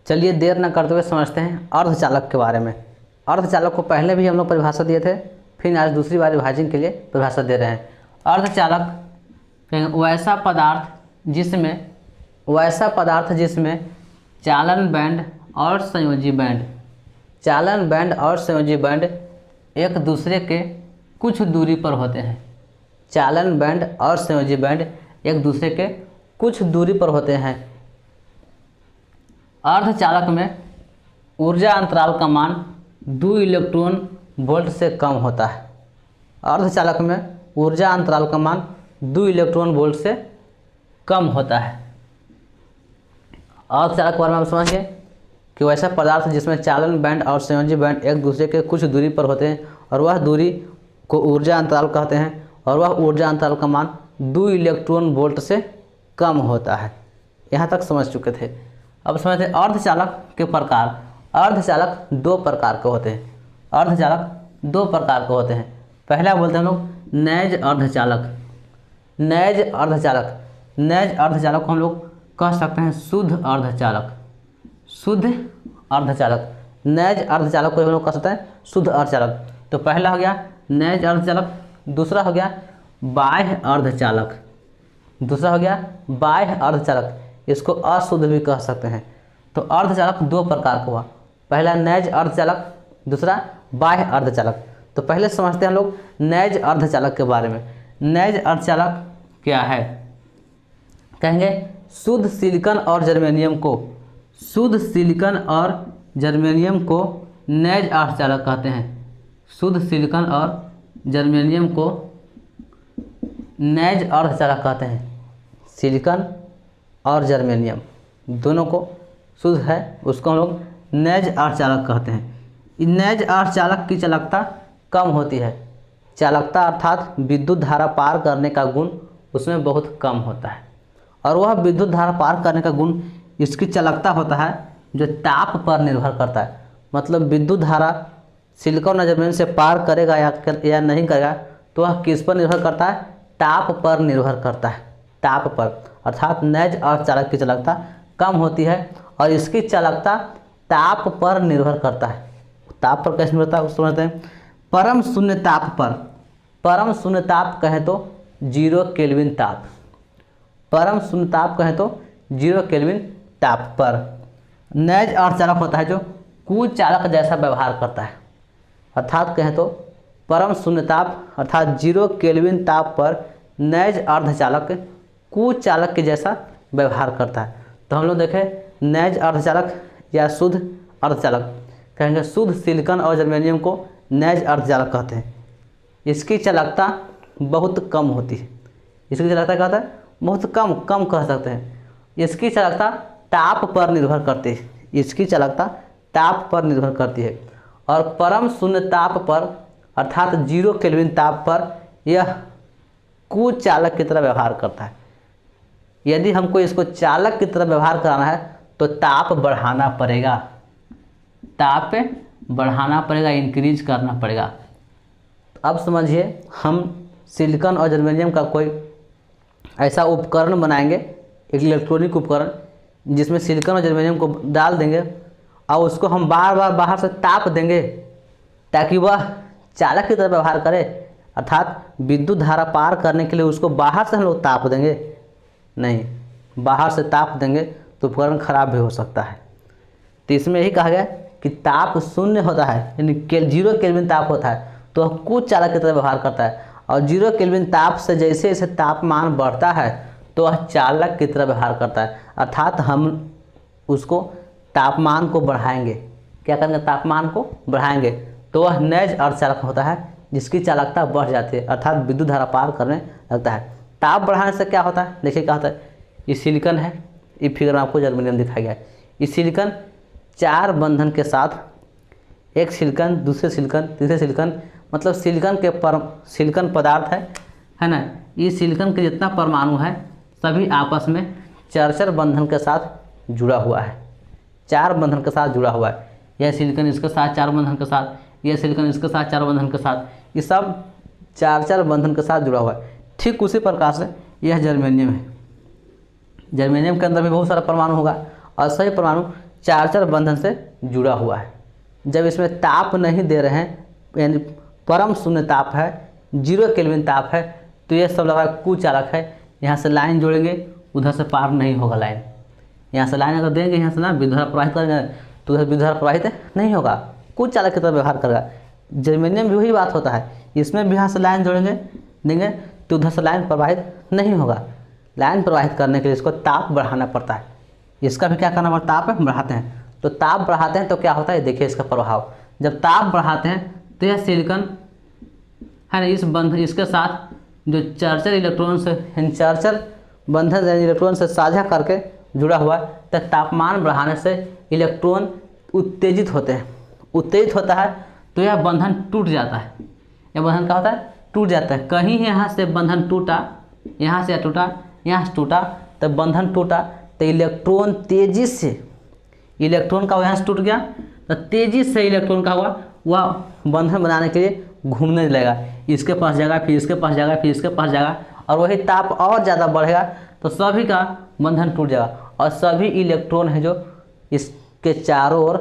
चलिए देर न करते हुए समझते हैं अर्धचालक के बारे में। अर्धचालक को पहले भी हम लोग परिभाषा दिए थे, फिर आज दूसरी बार विभाजन के लिए परिभाषा दे रहे हैं। अर्धचालक वैसा पदार्थ जिसमें चालन बैंड और संयोजी बैंड एक दूसरे के कुछ दूरी पर होते हैं। चालन बैंड और संयोजी बैंड एक दूसरे के कुछ दूरी पर होते हैं। अर्धचालक में ऊर्जा अंतराल का मान 2 इलेक्ट्रॉन वोल्ट से कम होता है। अर्धचालक में ऊर्जा अंतराल का मान 2 इलेक्ट्रॉन वोल्ट से कम होता है। अर्धचालक के बारे में हम समझिए कि वैसा पदार्थ जिसमें चालन बैंड और संयोजी बैंड एक दूसरे के कुछ दूरी पर होते हैं और वह दूरी को ऊर्जा अंतराल कहते हैं और वह ऊर्जा अंतराल का मान 2 इलेक्ट्रॉन वोल्ट से कम होता है। यहाँ तक समझ चुके थे। अब समझते हैं अर्धचालक के प्रकार। अर्धचालक 2 प्रकार के होते हैं। अर्धचालक 2 प्रकार के होते हैं। पहला बोलते हैं हम लोग नैज अर्धचालक। नैज अर्धचालक को हम लोग कह सकते हैं शुद्ध अर्धचालक। नैज अर्धचालक को हम लोग कह सकते हैं शुद्ध अर्धचालक। तो पहला हो गया नैज अर्धचालक, दूसरा हो गया बाह्य अर्धचालक। इसको अशुद्ध भी कह सकते हैं। तो अर्धचालक 2 प्रकार का हुआ, पहला नैज अर्धचालक, दूसरा बाह्य अर्धचालक। तो पहले समझते हैं हम लोग नैज अर्धचालक के बारे में। नैज अर्धचालक क्या है? कहेंगे शुद्ध सिलिकॉन और जर्मेनियम को नैज अर्धचालक कहते हैं। शुद्ध सिलिकॉन और जर्मेनियम को नैज अर्धचालक कहते हैं। सिलिकॉन और जर्मेनियम दोनों को शुद्ध है, उसको हम लोग नैज अर्धचालक कहते हैं। नैज अर्धचालक की चालकता कम होती है। चालकता अर्थात विद्युत धारा पार करने का गुण उसमें बहुत कम होता है। और वह विद्युत धारा पार करने का गुण इसकी चालकता होता है जो ताप पर निर्भर करता है। मतलब विद्युत धारा सिलिकॉन और जर्मेनियम से पार करेगा या नहीं करेगा, तो वह किस पर निर्भर करता है? ताप पर निर्भर करता है। ताप पर अर्थात नैज अर्धचालक की चालकता कम होती है और इसकी चालकता ताप पर निर्भर करता है। ताप पर कैसे निर्भर करता है उसको समझते हैं। परम शून्य ताप कहें तो 0 केल्विन ताप। परम शून्य ताप कहें तो 0 केल्विन ताप पर नैज अर्धचालक होता है जो कुचालक जैसा व्यवहार करता है। अर्थात कहें तो परम शून्य ताप अर्थात 0 केल्विन ताप पर नैज अर्धचालक कुचालक के जैसा व्यवहार करता है। तो हम लोग देखें नैज अर्धचालक या शुद्ध अर्धचालक। कहेंगे शुद्ध सिलिकॉन और जर्मेनियम को नैज अर्धचालक कहते हैं। इसकी चालकता बहुत कम होती है। इसकी चालकता क्या होता है? बहुत कम कह सकते हैं। इसकी चालकता ताप पर निर्भर करती है। इसकी चालकता ताप पर निर्भर करती है। और परम शून्य ताप पर अर्थात 0 केल्विन ताप पर यह कुचालक की तरह व्यवहार करता है। यदि हमको इसको चालक की तरह व्यवहार कराना है तो ताप बढ़ाना पड़ेगा, इंक्रीज करना पड़ेगा। अब समझिए हम सिलिकॉन और जर्मेनियम का कोई ऐसा उपकरण बनाएंगे, एक इलेक्ट्रॉनिक उपकरण जिसमें सिलिकॉन और जर्मेनियम को डाल देंगे और उसको हम बार बार बाहर से ताप देंगे ताकि वह चालक की तरह व्यवहार करे। अर्थात विद्युत धारा पार करने के लिए उसको बाहर से हम लोग ताप देंगे नहीं, बाहर से ताप देंगे तो उपकरण खराब भी हो सकता है। तो इसमें यही कहा गया कि ताप शून्य होता है, यानी 0 केल्विन ताप होता है तो वह कुचालक की तरह व्यवहार करता है। और 0 केल्विन ताप से जैसे जैसे तापमान बढ़ता है तो वह चालक की तरह व्यवहार करता है। अर्थात हम उसको तापमान को बढ़ाएंगे। क्या करेंगे? तापमान को बढ़ाएंगे तो वह नैज अर्धचालक होता है जिसकी चालकता बढ़ जाती है, अर्थात विद्युत धारा पार करने लगता है। ताप बढ़ाने से क्या होता है? देखिए क्या होता है। ये सिलिकॉन है, ये फिगर में आपको जर्मेनियम दिखाया गया है। ये सिलिकॉन 4 बंधन के साथ, एक सिलिकॉन, दूसरे सिलिकॉन, तीसरे सिलिकॉन, मतलब सिलिकॉन पदार्थ है ना। ये सिलिकॉन के जितना परमाणु है सभी आपस में 4 बंधन के साथ जुड़ा हुआ है। 4 बंधन के साथ जुड़ा हुआ है। यह सिलिकॉन इसके साथ 4 बंधन के साथ, यह सिलिकॉन इसके साथ 4 बंधन के साथ, ये सब 4 बंधन के साथ जुड़ा हुआ है। ठीक उसी प्रकार से यह जर्मेनियम है। जर्मेनियम के अंदर भी बहुत सारा परमाणु होगा और सभी परमाणु चार्जर बंधन से जुड़ा हुआ है। जब इसमें ताप नहीं दे रहे हैं, यानी परम शून्य ताप है, 0 केल्विन ताप है, तो ये सब लगा कुचालक है। यहाँ से लाइन जोड़ेंगे, उधर से पार नहीं होगा लाइन। यहाँ से लाइन अगर देंगे, यहाँ से ना विद्युत धारा प्रवाहित करेंगे तो उधर विद्युत धारा प्रवाहित नहीं होगा, कुचालक की तरह व्यवहार करेगा। जर्मेनियम भी वही बात होता है, इसमें भी यहाँ से लाइन जोड़ेंगे देंगे तो उधर से लाइन प्रवाहित नहीं होगा। लाइन प्रवाहित करने के लिए इसको ताप बढ़ाना पड़ता है। इसका भी क्या करना पड़ता है, ताप बढ़ाते हैं। तो ताप बढ़ाते हैं तो क्या होता है, देखिए इसका प्रभाव। जब ताप बढ़ाते हैं तो यह सिलिकॉन है ना, इस बंधन इसके साथ जो चार्जर इलेक्ट्रॉन से चार्जर बंधन इलेक्ट्रॉन से साझा करके जुड़ा हुआ है, तो तापमान बढ़ाने से इलेक्ट्रॉन उत्तेजित होते हैं। उत्तेजित होता है तो यह बंधन टूट जाता है। यह बंधन क्या होता है, टूट जाता है। कहीं यहाँ से बंधन टूटा, यहाँ से टूटा, यहाँ से टूटा, तो बंधन टूटा तो इलेक्ट्रॉन तेजी से, इलेक्ट्रॉन का यहाँ से टूट गया तो तेजी से इलेक्ट्रॉन का हुआ वह बंधन बनाने के लिए घूमने लगेगा। इसके पास जाएगा, फिर इसके पास जाएगा, फिर इसके पास जाएगा, और वही ताप और ज़्यादा बढ़ेगा तो सभी का बंधन टूट जाएगा और सभी इलेक्ट्रॉन है जो इसके चारों ओर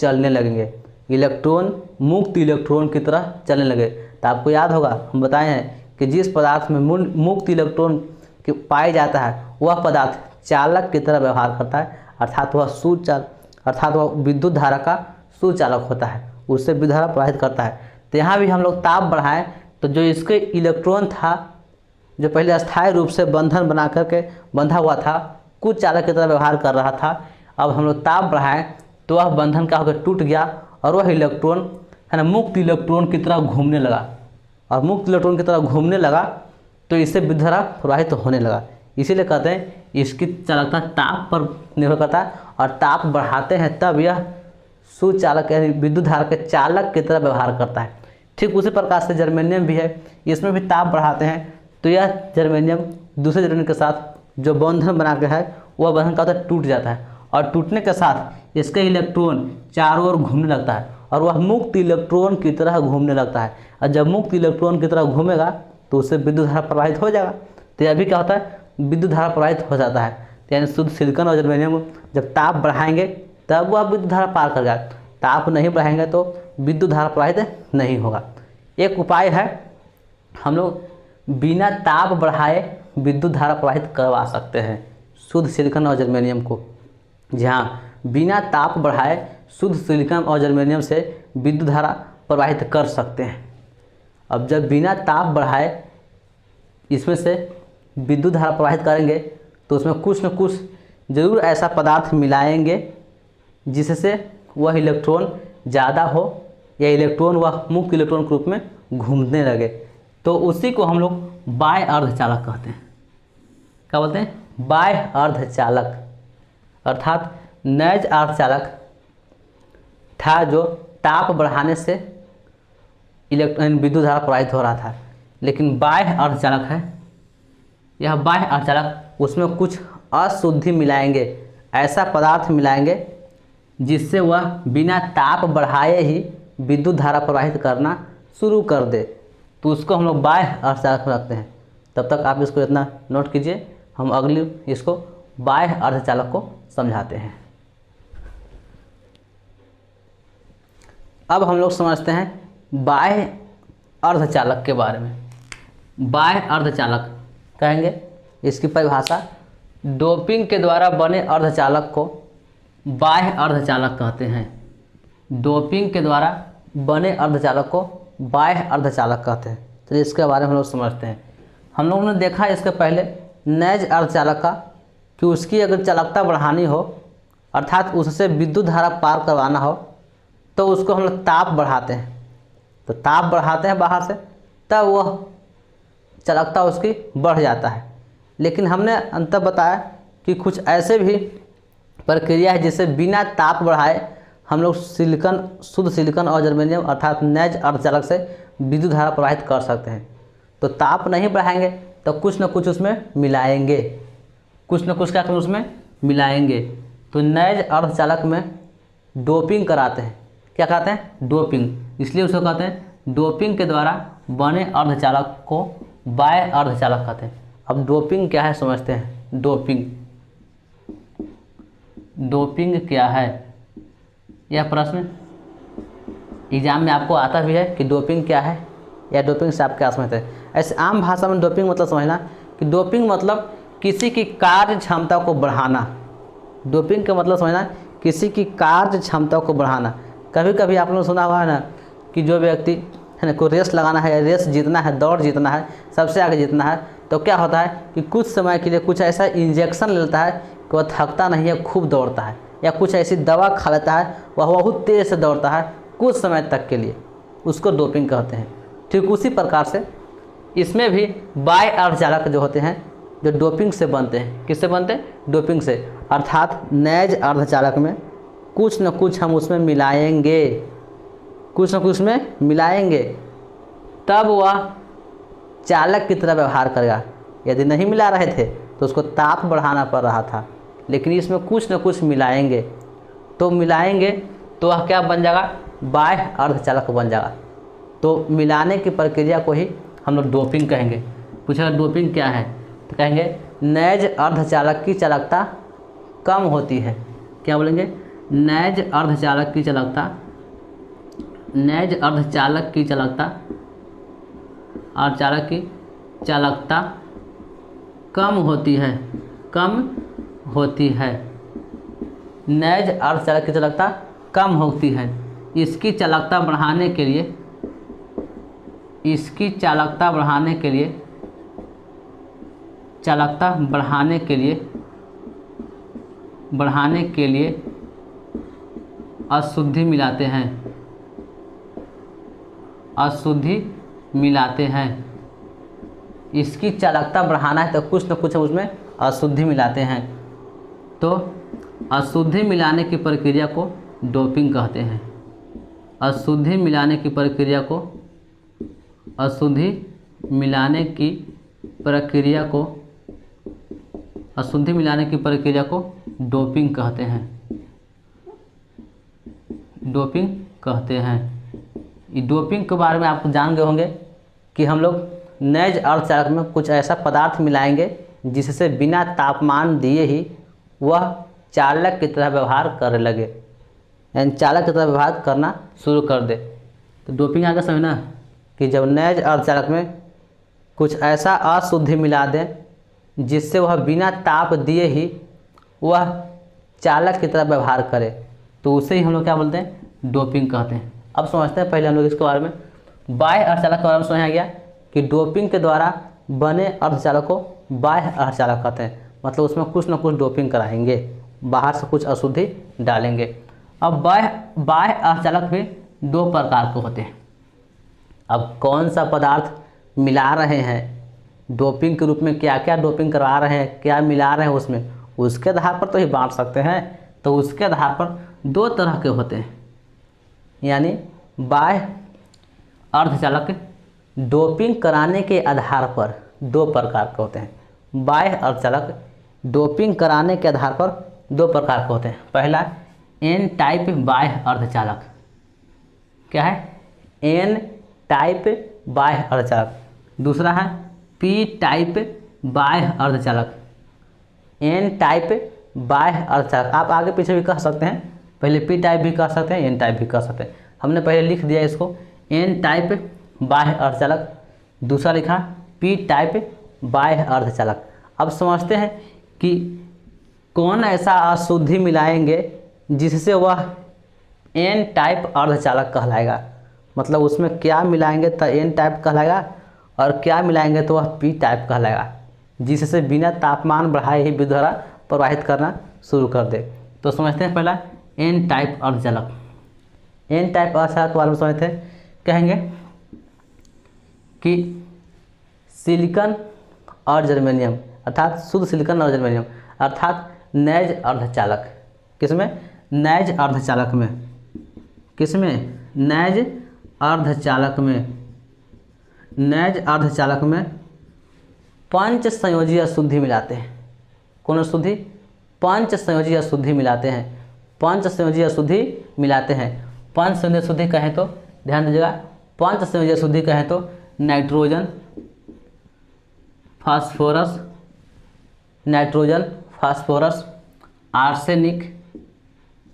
चलने लगेंगे। इलेक्ट्रॉन मुक्त इलेक्ट्रॉन की तरह चलने लगे। तो आपको याद होगा, हम बताए हैं कि जिस पदार्थ में मुक्त इलेक्ट्रॉन पाया जाता है वह पदार्थ चालक की तरह व्यवहार करता है, अर्थात वह विद्युत धारा का सुचालक होता है, उससे विद्युत धारा प्रवाहित करता है। तो यहाँ भी हम लोग ताप बढ़ाएं तो जो इसके इलेक्ट्रॉन था, जो पहले अस्थायी रूप से बंधन बना करके बंधा हुआ था, कुछ चालक की तरह व्यवहार कर रहा था, अब हम लोग ताप बढ़ाएं तो वह बंधन का होकर टूट गया और वह इलेक्ट्रॉन है ना मुक्त इलेक्ट्रॉन की तरह घूमने लगा। और मुक्त इलेक्ट्रॉन की तरह घूमने लगा तो इससे विद्युत धारा प्रवाहित होने लगा। इसीलिए कहते हैं इसकी चालकता ताप पर निर्भर करता है, और ताप बढ़ाते हैं तब यह सुचालक यानी विद्युत धारा के चालक की तरह व्यवहार करता है। ठीक उसी प्रकार से जर्मेनियम भी है, इसमें भी ताप बढ़ाते हैं तो यह जर्मेनियम दूसरे जर्मेनियम के साथ जो बंधन बना के है वह बंधन का होता है टूट जाता है, और टूटने के साथ इसके इलेक्ट्रॉन चारों ओर घूमने लगता है और वह मुक्त इलेक्ट्रॉन की तरह घूमने लगता है। और जब मुक्त इलेक्ट्रॉन की तरह घूमेगा तो उससे विद्युत धारा प्रवाहित हो जाएगा। तो यह भी क्या होता है, विद्युत धारा प्रवाहित हो जाता है। तो यानी शुद्ध सिलिकॉन और जर्मेनियम जब ताप बढ़ाएंगे तब वह विद्युत धारा पार करेगा, ताप नहीं बढ़ाएंगे तो विद्युत धारा प्रवाहित नहीं होगा। एक उपाय है, हम लोग बिना ताप बढ़ाए विद्युत धारा प्रवाहित करवा सकते हैं शुद्ध सिलिकॉन और जर्मेनियम को। जहाँ बिना ताप बढ़ाए शुद्ध सिलिकॉन और जर्मेनियम से विद्युत धारा प्रवाहित कर सकते हैं। अब जब बिना ताप बढ़ाए इसमें से विद्युत धारा प्रवाहित करेंगे तो उसमें कुछ न कुछ जरूर ऐसा पदार्थ मिलाएंगे जिससे वह इलेक्ट्रॉन ज़्यादा हो या इलेक्ट्रॉन वह मुक्त इलेक्ट्रॉन के रूप में घूमने लगे, तो उसी को हम लोग बाह्य अर्धचालक कहते हैं। क्या बोलते हैं, बाह्य अर्धचालक, अर्थात नैज अर्धचालक था जो ताप बढ़ाने से विद्युत धारा प्रवाहित हो रहा था। लेकिन बाह्य अर्धचालक है, यह बाह्य अर्धचालक, उसमें कुछ अशुद्धि मिलाएंगे, ऐसा पदार्थ मिलाएंगे जिससे वह बिना ताप बढ़ाए ही विद्युत धारा प्रवाहित करना शुरू कर दे, तो उसको हम लोग बाह्य अर्धचालक रखते हैं। तब तक आप इसको इतना नोट कीजिए, हम अगली इसको बाह्य अर्धचालक को समझाते हैं। अब हम लोग समझते हैं बाह्य अर्धचालक के बारे में। बाह्य अर्धचालक कहेंगे, इसकी परिभाषा, डोपिंग के द्वारा बने अर्धचालक को बाह्य अर्धचालक कहते हैं। डोपिंग के द्वारा बने अर्धचालक को बाह्य अर्धचालक कहते हैं। तो इसके बारे में हम लोग समझते हैं। हम लोगों ने देखा इसके पहले नैज अर्धचालक का कि उसकी अगर चालकता बढ़ानी हो, अर्थात उससे विद्युत धारा पार करवाना हो, तो उसको हम लोग ताप बढ़ाते हैं। तो ताप बढ़ाते हैं बाहर से, तब वह चालकता उसकी बढ़ जाता है। लेकिन हमने अंतर बताया कि कुछ ऐसे भी प्रक्रिया है जिससे बिना ताप बढ़ाए हम लोग सिलिकॉन, शुद्ध सिलिकॉन और जर्मेनियम अर्थात नैज अर्धचालक से विद्युत धारा प्रवाहित कर सकते हैं। तो ताप नहीं बढ़ाएंगे तो कुछ न कुछ उसमें मिलाएंगे, कुछ न कुछ क्या करें उसमें मिलाएंगे। तो नैज अर्धचालक में डोपिंग कराते हैं। क्या कहते हैं, डोपिंग, इसलिए उसको कहते हैं डोपिंग के द्वारा बने अर्धचालक को बाह्य अर्धचालक कहते हैं। अब डोपिंग क्या है समझते हैं। डोपिंग क्या है, यह प्रश्न एग्जाम में आपको आता भी है कि डोपिंग क्या है या डोपिंग से आप क्या समझते हैं। ऐसे आम भाषा में डोपिंग मतलब समझना कि डोपिंग मतलब किसी की कार्य क्षमता को बढ़ाना। डोपिंग का मतलब समझना किसी की कार्य क्षमता को बढ़ाना। कभी कभी आप लोगों ने सुना हुआ है ना कि जो व्यक्ति है ना को रेस लगाना है या रेस जीतना है, दौड़ जीतना है, सबसे आगे जीतना है, तो क्या होता है कि कुछ समय के लिए कुछ ऐसा इंजेक्शन लेता है कि वह थकता नहीं है, खूब दौड़ता है, या कुछ ऐसी दवा खा लेता है, वह बहुत तेज़ से दौड़ता है कुछ समय तक के लिए, उसको डोपिंग कहते हैं। ठीक उसी प्रकार से इसमें भी बाह्य अर्धचालक जो होते हैं जो डोपिंग से बनते हैं। किससे बनते हैं? डोपिंग से। अर्थात नैज अर्धचालक में कुछ न कुछ हम उसमें मिलाएंगे, कुछ न कुछ उसमें मिलाएंगे, तब वह चालक की तरह व्यवहार करेगा। यदि नहीं मिला रहे थे तो उसको ताप बढ़ाना पड़ रहा था, लेकिन इसमें कुछ न कुछ मिलाएंगे, तो मिलाएंगे तो वह क्या बन जाएगा? बाह्य अर्धचालक बन जाएगा। तो मिलाने की प्रक्रिया को ही हम लोग डोपिंग कहेंगे। पूछा डोपिंग क्या है तो कहेंगे नैज अर्धचालक की चालकता कम होती है। क्या बोलेंगे? नैज अर्धचालक की चालकता, नैज अर्धचालक की चालकता, अर्धचालक की चालकता कम होती है, कम होती है। नैज अर्धचालक की चालकता कम होती है। इसकी चालकता बढ़ाने के लिए, इसकी चालकता बढ़ाने के लिए, चालकता बढ़ाने के लिए, बढ़ाने के लिए अशुद्धि मिलाते हैं, अशुद्धि मिलाते हैं। इसकी चालकता बढ़ाना है तो कुछ न कुछ उसमें अशुद्धि मिलाते हैं। तो अशुद्धि मिलाने की प्रक्रिया को डोपिंग कहते हैं। अशुद्धि मिलाने की प्रक्रिया को, अशुद्धि मिलाने की प्रक्रिया को, अशुद्धि मिलाने की प्रक्रिया को डोपिंग कहते हैं, डोपिंग कहते हैं। ये डोपिंग के बारे में आप जान गए होंगे कि हम लोग नैज अर्धचालक में कुछ ऐसा पदार्थ मिलाएंगे जिससे बिना तापमान दिए ही वह चालक की तरह व्यवहार करने लगे, यानी चालक की तरह व्यवहार करना शुरू कर दे। तो डोपिंग आगे समझना कि जब नैज अर्धचालक में कुछ ऐसा अशुद्धि मिला दें जिससे वह बिना ताप दिए ही वह चालक की तरह व्यवहार करे, तो उसे ही हम लोग क्या बोलते हैं? डोपिंग कहते हैं। अब समझते हैं पहले हम लोग इसके बारे में। बाह्य अर्धचालक के बारे में समझा गया कि डोपिंग के द्वारा बने अर्धचालक को बाह्य अर्धचालक कहते हैं। मतलब उसमें कुछ न कुछ डोपिंग कराएंगे, बाहर से कुछ अशुद्धि डालेंगे। अब बाह्य अर्धचालक भी दो प्रकार के होते हैं। अब कौन सा पदार्थ मिला रहे हैं, डोपिंग के रूप में क्या क्या डोपिंग करवा रहे हैं, क्या मिला रहे हैं उसमें, उसके आधार पर तो ही बांट सकते हैं। तो उसके आधार पर दो तरह के होते हैं, यानी बाह्य अर्धचालक डोपिंग कराने के आधार पर दो प्रकार के होते हैं। बाह्य अर्धचालक डोपिंग कराने के आधार पर दो प्रकार के होते हैं। पहला एन टाइप बाह्य अर्धचालक। क्या है? एन टाइप बाह्य अर्धचालक। दूसरा है पी टाइप बाह्य अर्धचालक। एन टाइप बाह्य अर्धचालक आप आगे पीछे भी कह सकते हैं, पहले पी टाइप भी कह सकते हैं, एन टाइप भी कह सकते हैं। हमने पहले लिख दिया इसको एन टाइप बाह्य अर्धचालक, दूसरा लिखा पी टाइप बाह्य अर्धचालक। अब समझते हैं कि कौन ऐसा अशुद्धि मिलाएंगे जिससे वह एन टाइप अर्धचालक कहलाएगा। मतलब उसमें क्या मिलाएंगे तो एन टाइप कहलाएगा, और क्या मिलाएंगे तो वह पी टाइप कहलाएगा, जिससे बिना तापमान बढ़ाए ही विद्युत धारा प्रवाहित करना शुरू कर दे। तो समझते हैं पहला एन टाइप अर्धचालक। एन टाइप अर्धचालक के बारे में समझते हैं। कहेंगे कि सिलिकॉन और जर्मेनियम, अर्थात शुद्ध सिलिकॉन और जर्मेनियम, अर्थात नैज अर्धचालक। किसमें? नैज अर्धचालक में। किसमें? नैज अर्धचालक में। नैज अर्धचालक में पंच संयोजी अशुद्धि मिलाते हैं। कौन अशुद्धि? पंच संयोजी अशुद्धि मिलाते हैं। पंच संयोजी अशुद्धि मिलाते हैं। पंच संयोजी अशुद्धि कहें तो ध्यान दीजिएगा, पंच संयोजी अशुद्धि कहें तो nitrogen, phosphorus, nitrogen, phosphorus, arsenic,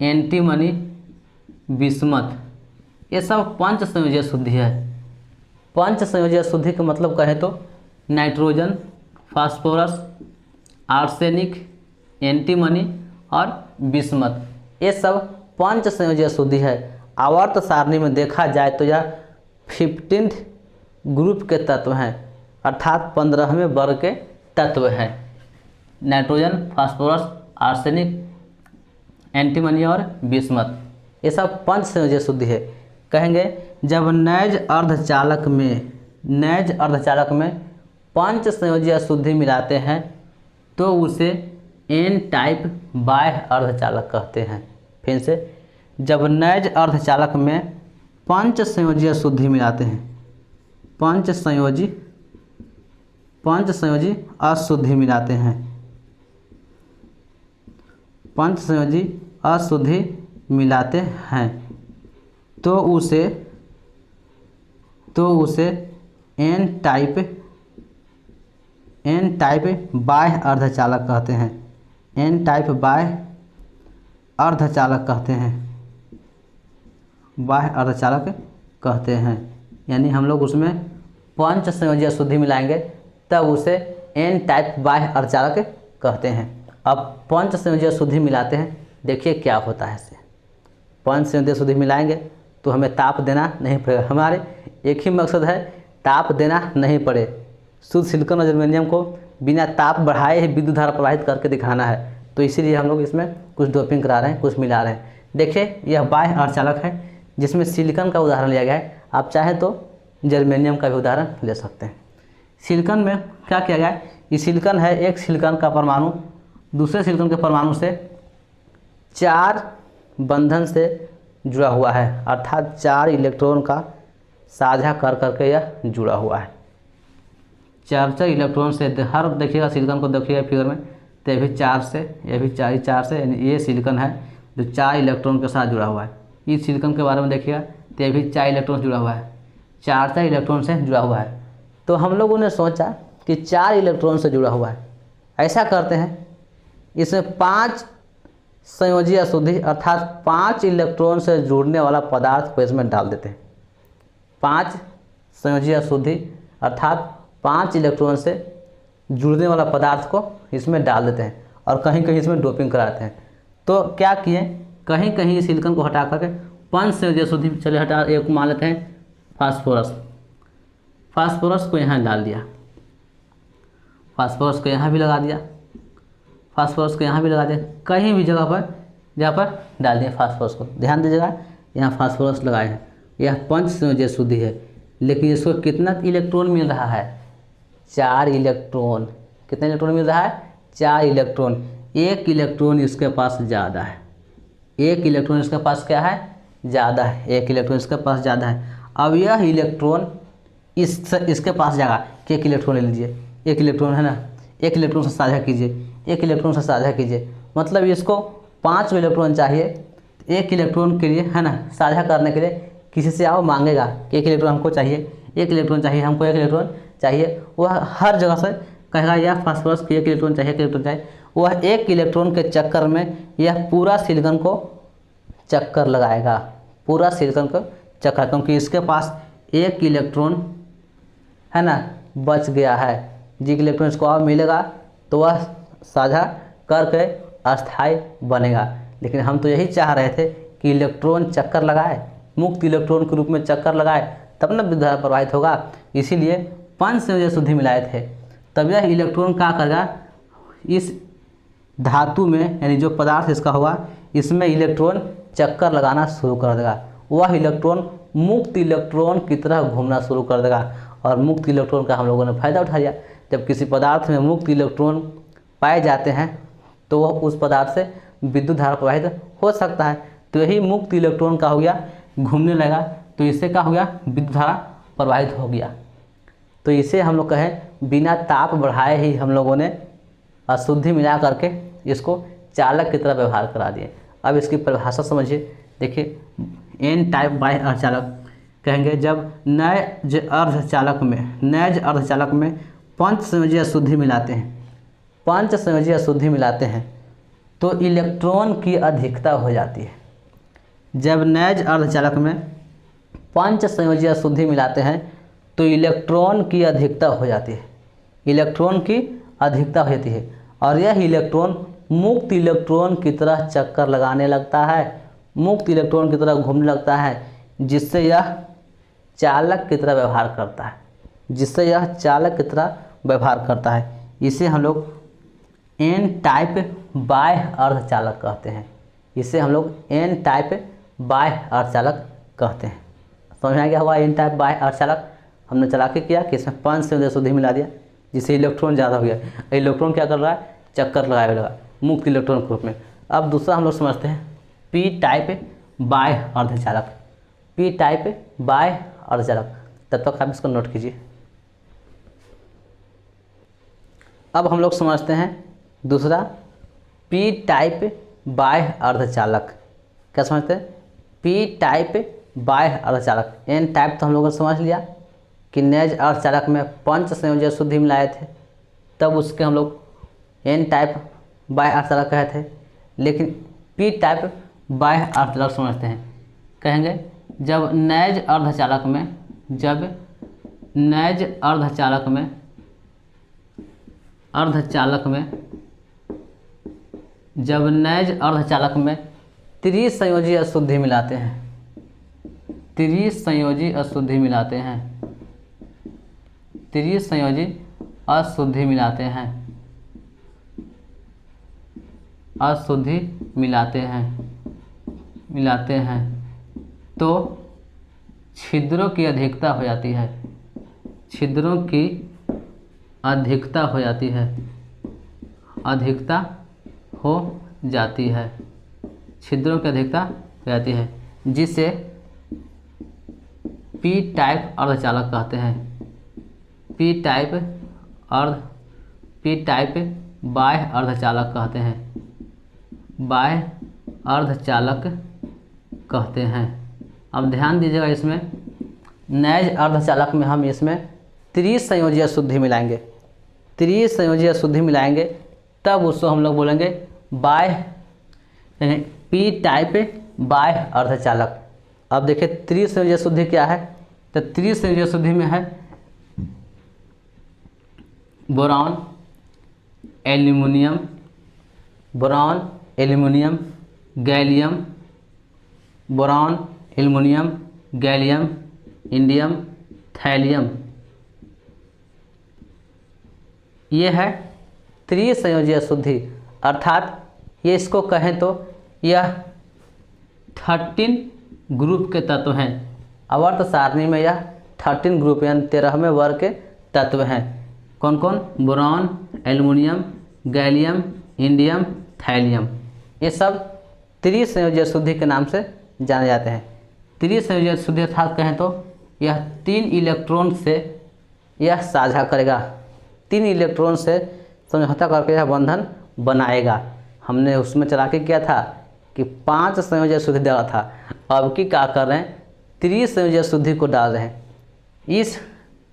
antimony, bismuth, ये सब पंच संयोजी अशुद्धि है। पंच संयोजी अशुद्धि का मतलब कहें तो नाइट्रोजन, फास्फोरस, आर्सेनिक, एंटीमनी और बिस्मथ, ये सब पंच संयोजी अशुद्धि है। आवर्त सारणी में देखा जाए तो यह 15th ग्रुप के तत्व हैं, अर्थात 15वें वर्ग के तत्व हैं। नाइट्रोजन, फास्फोरस, आर्सेनिक, एंटीमनी और बिस्मथ, ये सब पंच संयोजी अशुद्धि है। कहेंगे जब नैज अर्धचालक में पंच संयोजी अशुद्धि मिलाते हैं तो उसे एन टाइप बाह्य अर्धचालक कहते हैं। फिर से, जब नैज अर्धचालक में पंच संयोजी अशुद्धि मिलाते हैं, पंच संयोजी अशुद्धि मिलाते हैं, पंच संयोजी अशुद्धि मिलाते हैं तो उसे एन टाइप बाह्य अर्धचालक कहते हैं। एन टाइप बाह्य अर्धचालक कहते हैं, बाह्य अर्धचालक कहते हैं। यानी हम लोग उसमें पंच संयोजी अशुद्धि मिलाएंगे तब उसे एन टाइप बाह्य अर्धचालक कहते हैं। अब पंच संयोजी अशुद्धि मिलाते हैं, देखिए क्या होता है इससे। पंच संयोजी अशुद्धि मिलाएंगे तो हमें ताप देना नहीं पड़ेगा। हमारे एक ही मकसद है, ताप देना नहीं पड़े। शुद्ध सिलिकॉन और जर्मेनियम को बिना ताप बढ़ाए ही विद्युत धारा प्रवाहित करके दिखाना है, तो इसीलिए हम लोग इसमें कुछ डोपिंग करा रहे हैं, कुछ मिला रहे हैं। देखिए यह बाह्य अर्धचालक है जिसमें सिलिकॉन का उदाहरण लिया गया है। आप चाहें तो जर्मेनियम का भी उदाहरण ले सकते हैं। सिलिकॉन में क्या किया गया है, ये सिलिकॉन है, एक सिलिकॉन का परमाणु दूसरे सिलिकॉन के परमाणु से 4 बंधन से जुड़ा हुआ है, अर्थात 4 इलेक्ट्रॉन का साझा कर करके यह जुड़ा हुआ है। 4 इलेक्ट्रॉन से हर देखिएगा सिलिकॉन को देखिएगा फिगर में, तो ये भी 4 से, ये भी 4 से, ये सिलिकॉन है जो 4 इलेक्ट्रॉन के साथ जुड़ा हुआ है। इस सिलिकॉन के बारे में देखिएगा तो ये भी 4 इलेक्ट्रॉन से जुड़ा हुआ है, 4 इलेक्ट्रॉन से जुड़ा हुआ है। तो हम लोगों ने सोचा कि 4 इलेक्ट्रॉन से जुड़ा हुआ है, ऐसा करते हैं इसमें 5 संयोजी अशुद्धि अर्थात 5 इलेक्ट्रॉन से जुड़ने वाला पदार्थ को इसमें डाल देते हैं। 5 संयोजी अशुद्धि अर्थात 5 इलेक्ट्रॉन से जुड़ने वाला पदार्थ को इसमें डाल देते हैं और कहीं कहीं इसमें डोपिंग कराते हैं। तो क्या किए, कहीं कहीं सिलिकॉन को हटा करके 5 संयोजी अशुद्धि चले हटा, एक मान लेते हैं फास्फोरस को यहाँ डाल दिया, फास्फोरस को यहाँ भी लगा दिया, फास्फोरस को यहाँ भी लगा दिया, कहीं भी जगह पर जहाँ पर डाल दिया फास्फोरस को। ध्यान दीजिएगा यहाँ फास्फोरस लगाए हैं, यह पंच संयोजी अशुद्धि है। लेकिन इसको कितना इलेक्ट्रॉन मिल रहा है, 4 इलेक्ट्रॉन। कितने इलेक्ट्रॉन मिल रहा है, 4 इलेक्ट्रॉन। 1 इलेक्ट्रॉन इसके पास ज़्यादा है, 1 इलेक्ट्रॉन इसके पास क्या है, ज़्यादा है, 1 इलेक्ट्रॉन इसके पास ज़्यादा है। अब यह इलेक्ट्रॉन इसके पास जाएगा कि 1 इलेक्ट्रॉन ले लीजिए, 1 इलेक्ट्रॉन है ना, 1 इलेक्ट्रॉन से साझा कीजिए, 1 इलेक्ट्रॉन से साझा कीजिए, मतलब इसको 5 इलेक्ट्रॉन चाहिए। 1 इलेक्ट्रॉन के लिए है ना, साझा करने के लिए किसी से आओ मांगेगा कि 1 इलेक्ट्रॉन हमको चाहिए, 1 इलेक्ट्रॉन चाहिए हमको, 1 इलेक्ट्रॉन चाहिए। वह हर जगह से कहेगा यह फास्फोरस की 1 इलेक्ट्रॉन चाहिए, 1 इलेक्ट्रॉन चाहिए। वह 1 इलेक्ट्रॉन के चक्कर में यह पूरा सिलिकॉन को चक्कर लगाएगा, पूरा सिलिकॉन को चक्कर, क्योंकि इसके पास 1 इलेक्ट्रॉन है ना बच गया है। जी इलेक्ट्रॉन इसको और मिलेगा तो वह साझा करके अस्थायी बनेगा। लेकिन हम तो यही चाह रहे थे कि इलेक्ट्रॉन चक्कर लगाए, मुक्त इलेक्ट्रॉन के रूप में चक्कर लगाए, तब ना विद्युत धारा प्रवाहित होगा। इसीलिए 5 संयोजी अशुद्धि मिलाए थे। तब यह इलेक्ट्रॉन क्या करेगा, इस धातु में यानी जो पदार्थ इसका होगा इसमें इलेक्ट्रॉन चक्कर लगाना शुरू कर देगा। वह इलेक्ट्रॉन मुक्त इलेक्ट्रॉन की तरह घूमना शुरू कर देगा और मुक्त इलेक्ट्रॉन का हम लोगों ने फायदा उठा लिया। जब किसी पदार्थ में मुक्त इलेक्ट्रॉन पाए जाते हैं तो वह उस पदार्थ से विद्युत धारा प्रवाहित हो सकता है। तो यही मुक्त इलेक्ट्रॉन का हो गया, घूमने लगा, तो इससे क्या हो गया, विद्युत धारा प्रवाहित हो गया। तो इसे हम लोग कहें बिना ताप बढ़ाए ही हम लोगों ने अशुद्धि मिला करके इसको चालक की तरह व्यवहार करा दिए। अब इसकी परिभाषा समझिए। देखिए एन टाइप बाह्य अर्धचालक कहेंगे जब नैज अर्धचालक में पंच संयोजी अशुद्धि मिलाते हैं, पंच संयोजी अशुद्धि मिलाते हैं तो इलेक्ट्रॉन की अधिकता हो जाती है। जब नैज अर्धचालक में पंच संयोजी अशुद्धि मिलाते हैं तो इलेक्ट्रॉन की अधिकता हो जाती है, इलेक्ट्रॉन की अधिकता हो जाती है और यह इलेक्ट्रॉन मुक्त इलेक्ट्रॉन की तरह चक्कर लगाने लगता है, मुक्त इलेक्ट्रॉन की तरह घूमने लगता है, जिससे यह चालक की तरह व्यवहार करता है, जिससे यह चालक की तरह व्यवहार करता है। इसे हम लोग एन टाइप बाह्य अर्धचालक कहते हैं, इसे हम लोग एन टाइप बाह्य अर्धचालक कहते हैं। समझ में आ गया होगा एन टाइप बाह्य अर्धचालक। हमने चला के किया कि इसमें पंच संयोजी अशुद्धि मिला दिया जिससे इलेक्ट्रॉन ज़्यादा हो गया, इलेक्ट्रॉन क्या कर रहा है, चक्कर लगाए लगा मुक्त इलेक्ट्रॉन के रूप में। अब दूसरा हम लोग समझते हैं पी टाइप बाह्य अर्धचालक, पी टाइप बाह्य अर्धचालक। तब तक आप इसको नोट कीजिए। अब हम लोग समझते हैं दूसरा पी टाइप बाह्य अर्धचालक। क्या समझते हैं, पी टाइप बाह्य अर्धचालक। एन टाइप तो हम लोगों ने समझ लिया कि नैज अर्धचालक में पंच संयोजी अशुद्धि मिलाए थे, तब उसके हम लोग एन टाइप बाह्य अर्धचालक कहे थे। लेकिन पी टाइप बाह्य अर्धचालक समझते हैं, कहेंगे जब नैज अर्धचालक में, जब नैज अर्धचालक में जब नैज अर्धचालक में त्रिसंयोजी अशुद्धि मिलाते हैं, त्रिसंयोजी अशुद्धि मिलाते हैं, त्रिसंयोजी अशुद्धि मिलाते हैं, अशुद्धि मिलाते हैं तो छिद्रों की अधिकता हो जाती है, छिद्रों की अधिकता हो जाती है, अधिकता हो जाती है, छिद्रों की अधिकता हो जाती है, जिसे पी टाइप अर्धचालक कहते हैं। पी टाइप बाह्य अर्धचालक कहते हैं, बाह्य अर्धचालक कहते हैं। अब ध्यान दीजिएगा, इसमें नैज अर्धचालक में हम इसमें त्रिसंयोजी अशुद्धि मिलाएंगे, त्रिसंयोजी अशुद्धि मिलाएंगे तब उसको हम लोग बोलेंगे बाह्य, यानी पी टाइप बाह्य अर्धचालक। अब देखिए त्रिसंयोजी अशुद्धि क्या है, तो त्रिसंयोजी अशुद्धि में है boron, aluminium, boron, aluminium, gallium, boron, aluminium, gallium, indium, thallium. ये है त्रिसंयोजी अशुद्धि, अर्थात ये इसको कहें तो यह 13 ग्रुप के तत्व हैं। आवर्त सारणी में यह 13 ग्रुप यानी 13वें वर्ग के तत्व हैं। कौन कौन, boron, aluminium, gallium, indium, thallium. ये सब त्रिसंयोजी अशुद्धि के नाम से जाने जाते हैं। त्रिसंयोजी अशुद्धि अर्थात कहें तो यह 3 इलेक्ट्रॉन से यह साझा करेगा, 3 इलेक्ट्रॉन से समझौता करके यह बंधन बनाएगा। हमने उसमें चला के किया था कि 5 संयोजी अशुद्धि डाला था, अब की क्या कर रहे हैं, त्रिसंयोजी अशुद्धि को डाल रहे हैं। इस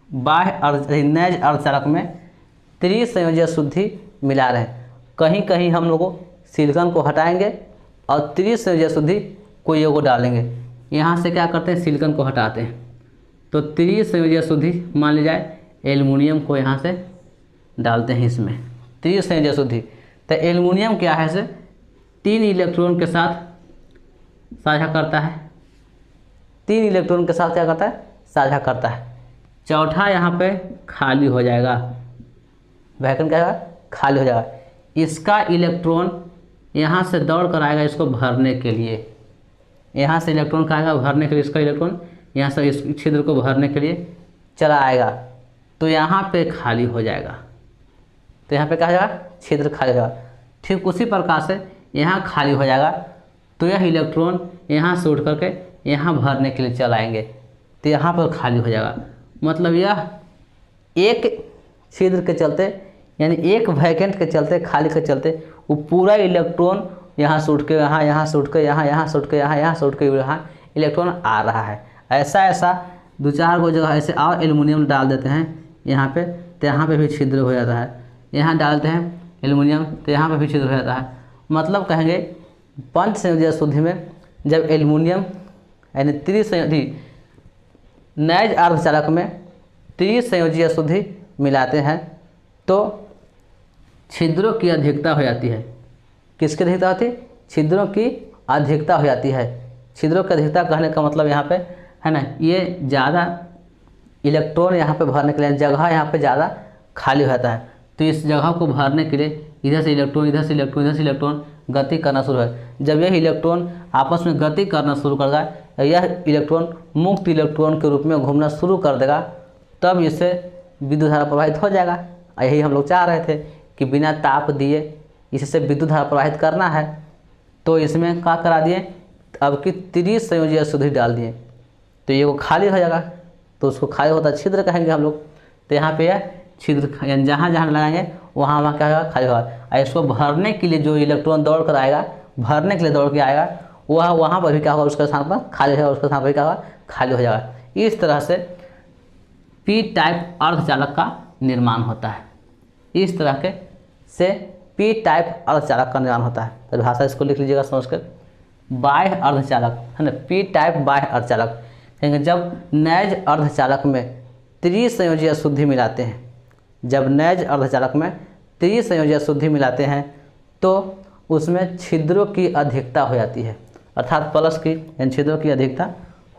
बाह्य नैज अर्धचालक में त्रिसंयोजी अशुद्धि मिला रहे हैं। कहीं कहीं हम लोग सिलिकॉन को हटाएंगे और त्रिसंयोजी अशुद्धि कोई एगो डालेंगे। यहाँ से क्या करते हैं, सिलिकॉन को हटाते हैं तो त्रिसंयोजी अशुद्धि मान ली जाए, एल्युमिनियम को यहाँ से डालते हैं इसमें त्रिसंयोजी अशुद्धि। तो एल्युमिनियम क्या है, से 3 इलेक्ट्रॉन के साथ साझा करता है, 3 इलेक्ट्रॉन के साथ क्या करता है, साझा करता है। चौथा यहाँ पे खाली हो जाएगा, वैकेंट क्या है, खाली हो जाएगा। इसका इलेक्ट्रॉन यहाँ से दौड़ कर आएगा इसको भरने के लिए, यहाँ से इलेक्ट्रॉन का आएगा भरने के लिए, इसका इलेक्ट्रॉन यहाँ से इस छिद्र को भरने के लिए चला आएगा तो यहाँ पे खाली हो जाएगा, तो यहाँ पे क्या हो जाएगा, छिद्र खाली हो जाएगा। ठीक उसी प्रकार से यहाँ खाली हो जाएगा तो यह इलेक्ट्रॉन यहाँ से उठ करके यहाँ भरने के लिए चलाएंगे तो यहाँ पर खाली हो जाएगा। मतलब यह एक छिद्र के चलते यानी एक वैकेंट के चलते, खाली के चलते वो पूरा इलेक्ट्रॉन यहाँ से उठ के यहाँ, यहाँ से उठ के यहाँ, यहाँ से उठ के यहाँ, यहाँ से उठ के यहाँ इलेक्ट्रॉन आ रहा है। ऐसा 2-4 गो जगह ऐसे और एल्युमिनियम डाल देते हैं यहाँ पे तो यहाँ पे भी छिद्र हो जाता है, यहाँ डालते हैं एल्युमिनियम तो यहाँ पे भी छिद्र हो जाता है। मतलब कहेंगे पंच संयोजी अशुद्धि में जब एल्युमिनियम यानी त्रिसंयोजी नैज अर्धचालक में त्रिसंयोजी अशुद्धि मिलाते हैं तो छिद्रों की अधिकता हो जाती है। किसकी अधिकता होती है? छिद्रों की अधिकता हो जाती है। छिद्रों की अधिकता कहने का मतलब यहाँ पे है ना, ये ज़्यादा इलेक्ट्रॉन यहाँ पे भरने के लिए जगह यहाँ पे ज़्यादा खाली हो जाता है। तो इस जगह को भरने के लिए इधर से इलेक्ट्रॉन, इधर से इलेक्ट्रॉन, इधर से इलेक्ट्रॉन गति करना शुरू है। जब यह इलेक्ट्रॉन आपस में गति करना शुरू कर देगा, यह इलेक्ट्रॉन मुक्त इलेक्ट्रॉन के रूप में घूमना शुरू कर देगा, तब इससे विद्युत धारा प्रवाहित हो जाएगा। यही हम लोग चाह रहे थे कि बिना ताप दिए इससे विद्युत धारा प्रवाहित करना है, तो इसमें क्या करा दिए, अब की त्रिसंयोजी अशुद्धि डाल दिए, तो ये वो खाली हो जाएगा। तो उसको खाली होता छिद्र कहेंगे हम लोग। तो यहाँ पे यह छिद्र यानी जहाँ जहाँ लगाएंगे वहाँ वहाँ क्या होगा, खाली होगा। इसको भरने के लिए जो इलेक्ट्रॉन दौड़ कर आएगा, भरने के लिए दौड़ के आएगा, वह वहाँ पर भी क्या होगा, उसका स्थान पर खाली होगा, उसका स्थान पर क्या होगा, खाली हो जाएगा। इस तरह से पी टाइप अर्धचालक का निर्माण होता है। इस तरह के से पी टाइप अर्धचालक का निर्माण होता है। परिभाषा इसको लिख लीजिएगा समझकर, बाह्य अर्धचालक है ना, पी टाइप बाह्य अर्धचालक। जब नैज अर्धचालक में त्रिसंयोजी अशुद्धि मिलाते हैं, जब नैज अर्धचालक में त्रिसंयोजी अशुद्धि मिलाते हैं तो उसमें छिद्रों की अधिकता हो जाती है, अर्थात प्लस की यानी छिद्रों की अधिकता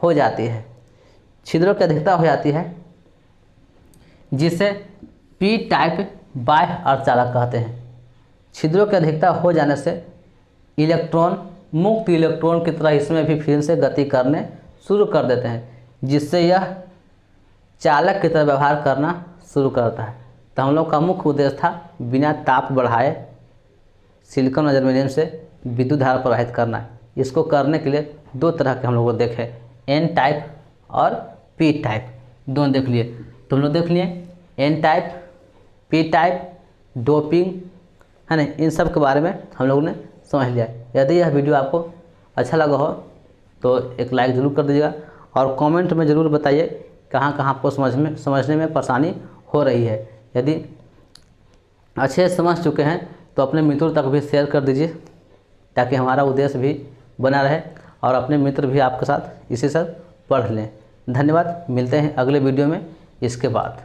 हो जाती है। छिद्रों की अधिकता हो जाती है जिसे पी टाइप बाह्य अर्धचालक कहते हैं। छिद्रों की अधिकता हो जाने से इलेक्ट्रॉन मुक्त इलेक्ट्रॉन की तरह इसमें भी फिर से गति करने शुरू कर देते हैं, जिससे यह चालक की तरह व्यवहार करना शुरू करता है। तो हम लोग का मुख्य उद्देश्य था बिना ताप बढ़ाए सिलिकॉन और जर्मेनियम से विद्युत धारा प्रवाहित करना। इसको करने के लिए दो तरह के हम लोग देखे, एन टाइप और पी टाइप, दोनों देख लिए। तो हम लोग देख लिए N type, P type, doping है ना, इन सब के बारे में हम लोगों ने समझ लिया। यदि यह वीडियो आपको अच्छा लगा हो तो एक लाइक ज़रूर कर दीजिएगा और कमेंट में ज़रूर बताइए कहाँ कहाँ आपको समझने में परेशानी हो रही है। यदि अच्छे से समझ चुके हैं तो अपने मित्रों तक भी शेयर कर दीजिए, ताकि हमारा उद्देश्य भी बना रहे और अपने मित्र भी आपके साथ इसी साथ पढ़ लें। धन्यवाद, मिलते हैं अगले वीडियो में इसके बाद।